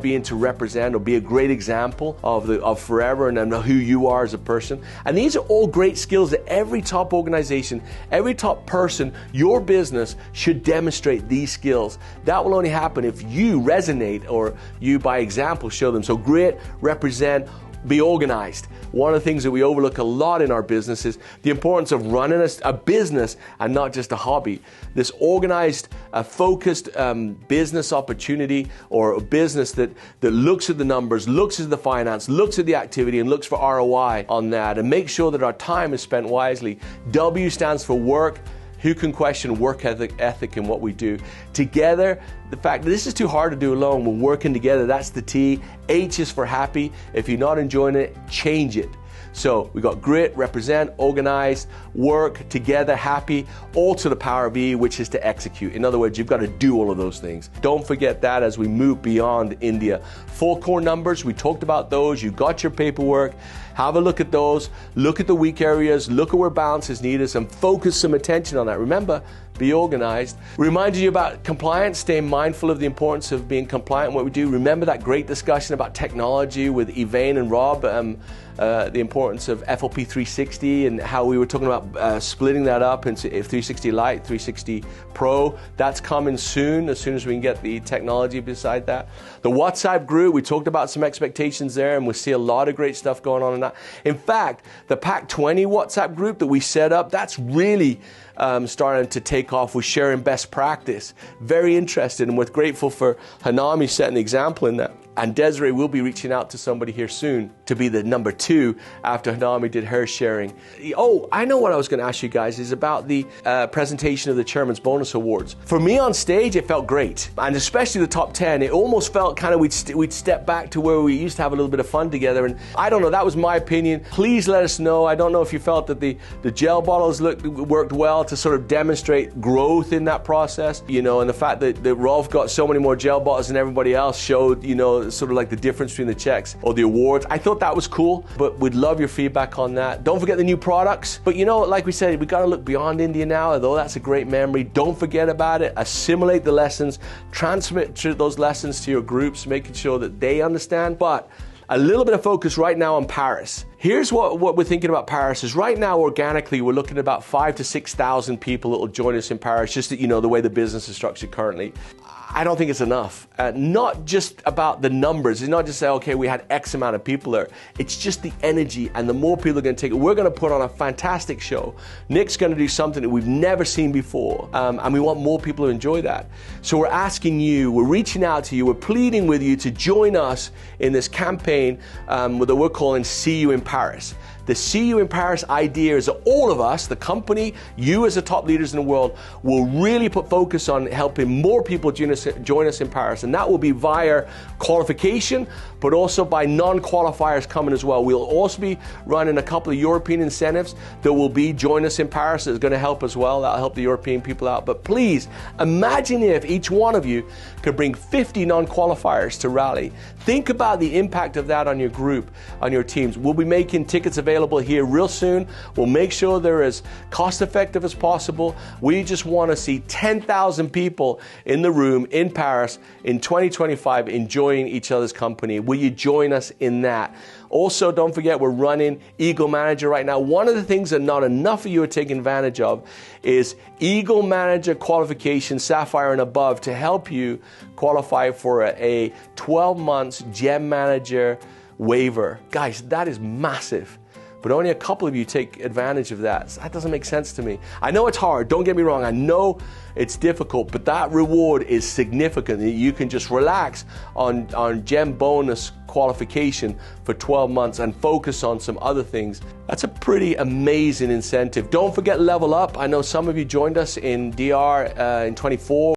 being to represent or be a great example of forever and who you are as a person. And these are all great skills that every top organization, every top person, your business should demonstrate these skills. That will only happen if you resonate or you by example show them. So grit, represent, be organized. One of the things that we overlook a lot in our business is the importance of running a business and not just a hobby. This organized, focused business opportunity or a business that looks at the numbers, looks at the finance, looks at the activity and looks for ROI on that and make sure that our time is spent wisely. W stands for work. Who can question work ethic in what we do? Together, the fact that this is too hard to do alone, we're working together, that's the T. H is for happy. If you're not enjoying it, change it. So we got grit, represent, organize, work, together, happy, all to the power of E, which is to execute. In other words, you've got to do all of those things. Don't forget that as we move beyond India. 4 core numbers, we talked about those. You got your paperwork. Have a look at those. Look at the weak areas. Look at where balance is needed and focus some attention on that. Remember, be organized. Reminding you about compliance, staying mindful of the importance of being compliant in what we do. Remember that great discussion about technology with Elaine and Rob, the importance of FLP 360 and how we were talking about splitting that up into 360 Lite, 360 Pro. That's coming soon as we can get the technology beside that. The WhatsApp group, we talked about some expectations there and we see a lot of great stuff going on in that. In fact, the Pack 20 WhatsApp group that we set up, that's really starting to take off with sharing best practice. Very interested, and we're grateful for Hanami setting the example in that. And Desiree will be reaching out to somebody here soon to be the number 2 after Hanami did her sharing. Oh, I know what I was going to ask you guys is about the presentation of the Chairman's Bonus Awards. For me on stage, it felt great. And especially the top 10, it almost felt kind of we'd step back to where we used to have a little bit of fun together. And I don't know, that was my opinion. Please let us know. I don't know if you felt that the gel bottles worked well to sort of demonstrate growth in that process, you know, and the fact that Rolf got so many more gel bottles than everybody else showed, you know, sort of like the difference between the checks or the awards. I thought that was cool, but we'd love your feedback on that. Don't forget the new products. But you know, like we said, we got to look beyond India now, although that's a great memory. Don't forget about it. Assimilate the lessons, transmit those lessons to your groups, making sure that they understand. But a little bit of focus right now on Paris. Here's what we're thinking about Paris is right now organically we're looking at about 5,000 to 6,000 people that will join us in Paris, just that, you know, the way the business is structured currently. I don't think it's enough. Not just about the numbers. It's not just say, okay, we had X amount of people there. It's just the energy, and the more people are going to take it. We're going to put on a fantastic show. Nick's going to do something that we've never seen before, and we want more people to enjoy that. So we're asking you, we're reaching out to you, we're pleading with you to join us in this campaign that we're calling See You in Paris. The See You in Paris idea is that all of us, the company, you as the top leaders in the world, will really put focus on helping more people join us in Paris. And that will be via qualification, but also by non-qualifiers coming as well. We'll also be running a couple of European incentives that will be join us in Paris. It's going to help as well. That'll help the European people out. But please, imagine if each one of you could bring 50 non-qualifiers to Rally. Think about the impact of that on your group, on your teams. We'll be making tickets available here real soon. We'll make sure they're as cost effective as possible. We just want to see 10,000 people in the room in Paris in 2025 enjoying each other's company. Will you join us in that? Also, don't forget, we're running Eagle Manager right now. One of the things that not enough of you are taking advantage of is Eagle Manager qualification, Sapphire and above, to help you qualify for a 12 months Gem Manager waiver. Guys, that is massive. But only a couple of you take advantage of that. That doesn't make sense to me. I know it's hard, don't get me wrong. I know it's difficult, but that reward is significant. You can just relax on Gem bonus qualification for 12 months and focus on some other things. That's a pretty amazing incentive. Don't forget Level Up. I know some of you joined us in DR in 24.